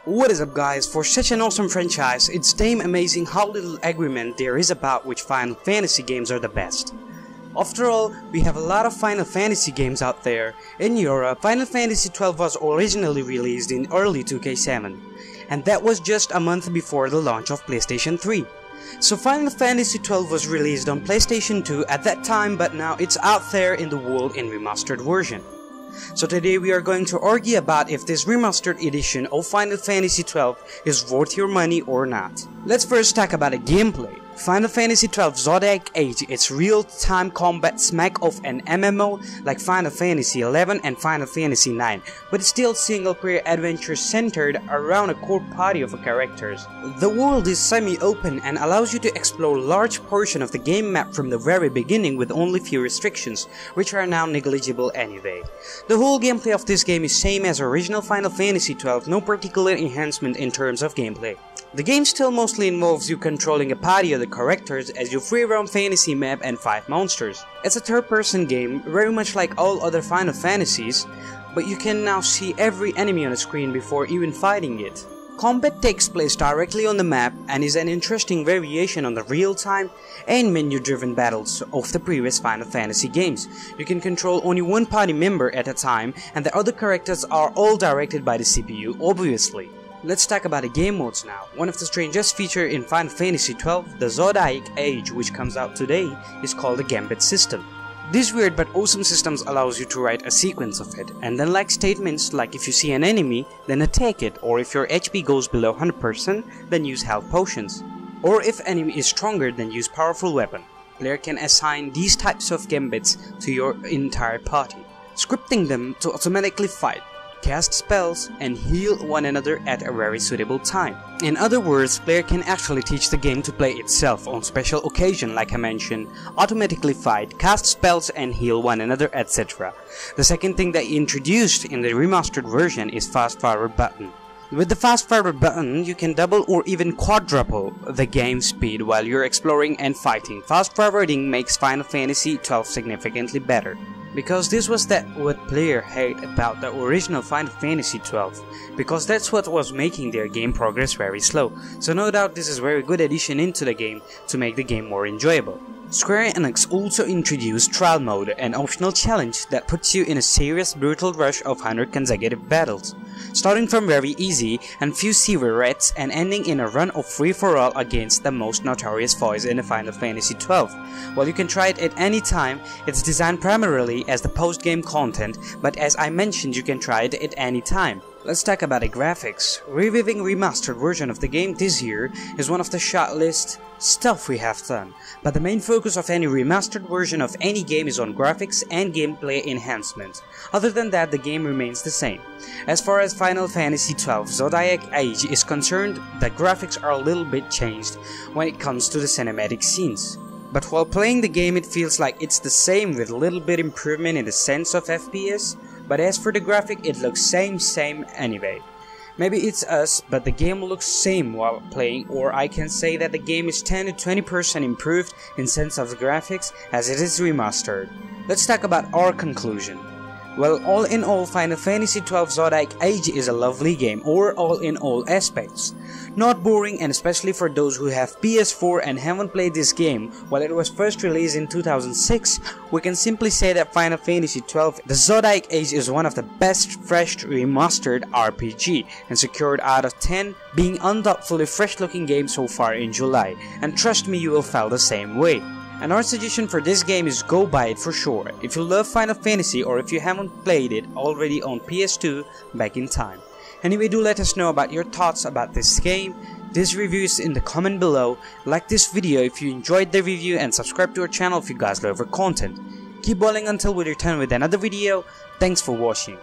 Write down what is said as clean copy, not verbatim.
What is up guys, for such an awesome franchise, it's damn amazing how little agreement there is about which Final Fantasy games are the best. After all, we have a lot of Final Fantasy games out there. In Europe, Final Fantasy XII was originally released in early 2K7, and that was just a month before the launch of PlayStation 3. So Final Fantasy XII was released on PlayStation 2 at that time, but now it's out there in the world in remastered version. So today we are going to argue about if this remastered edition of Final Fantasy XII is worth your money or not. Let's first talk about the gameplay. Final Fantasy XII Zodiac Age is real-time combat smack of an MMO like Final Fantasy XI and Final Fantasy IX, but it's still single-player adventure centered around a core party of characters. The world is semi-open and allows you to explore large portion of the game map from the very beginning with only few restrictions, which are now negligible anyway. The whole gameplay of this game is same as original Final Fantasy XII, no particular enhancement in terms of gameplay. The game still mostly involves you controlling a party of the characters as you free roam fantasy map and fight monsters. It's a third-person game, very much like all other Final Fantasies, but you can now see every enemy on the screen before even fighting it. Combat takes place directly on the map and is an interesting variation on the real-time and menu-driven battles of the previous Final Fantasy games. You can control only one party member at a time, and the other characters are all directed by the CPU, obviously. Let's talk about the game modes now. One of the strangest features in Final Fantasy XII, the Zodiac Age, which comes out today, is called the Gambit system. This weird but awesome system allows you to write a sequence of it, and then like statements like if you see an enemy, then attack it, or if your HP goes below 100%, then use health potions. Or if enemy is stronger, then use powerful weapon. Player can assign these types of gambits to your entire party, scripting them to automatically fight, cast spells, and heal one another at a very suitable time. In other words, player can actually teach the game to play itself on special occasion, like I mentioned, automatically fight, cast spells, and heal one another, etc. The second thing they introduced in the remastered version is fast forward button. With the fast forward button, you can double or even quadruple the game speed while you're exploring and fighting. Fast forwarding makes Final Fantasy XII significantly better, because this was what player hate about the original Final Fantasy XII, because that's what was making their game progress very slow. So no doubt this is a very good addition into the game to make the game more enjoyable. Square Enix also introduced Trial Mode, an optional challenge that puts you in a serious brutal rush of 100 consecutive battles, starting from very easy and few severe reds and ending in a run of free-for-all against the most notorious foes in the Final Fantasy XII. While you can try it at any time, it's designed primarily as the post-game content, but as I mentioned, you can try it at any time. Let's talk about the graphics. Reviewing remastered version of the game this year is one of the short list stuff we have done, but the main focus of any remastered version of any game is on graphics and gameplay enhancement. Other than that, the game remains the same. As far as Final Fantasy XII Zodiac Age is concerned, the graphics are a little bit changed when it comes to the cinematic scenes. But while playing the game, it feels like it's the same with a little bit improvement in the sense of FPS. But as for the graphic, it looks same anyway. Maybe it's us, but the game looks same while playing, or I can say that the game is 10 to 20% improved in sense of the graphics as it is remastered. Let's talk about our conclusion. Well, all in all, Final Fantasy XII Zodiac Age is a lovely game, or all in all aspects. Not boring, and especially for those who have PS4 and haven't played this game while it was first released in 2006, we can simply say that Final Fantasy XII The Zodiac Age is one of the best fresh remastered RPG, and secured out of 10, being undoubtedly fresh looking game so far in July, and trust me, you will feel the same way. And our suggestion for this game is go buy it for sure, if you love Final Fantasy or if you haven't played it already on PS2 back in time. Anyway, do let us know about your thoughts about this game. This review is in the comment below. Like this video if you enjoyed the review, and subscribe to our channel if you guys love our content. Keep balling until we return with another video. Thanks for watching.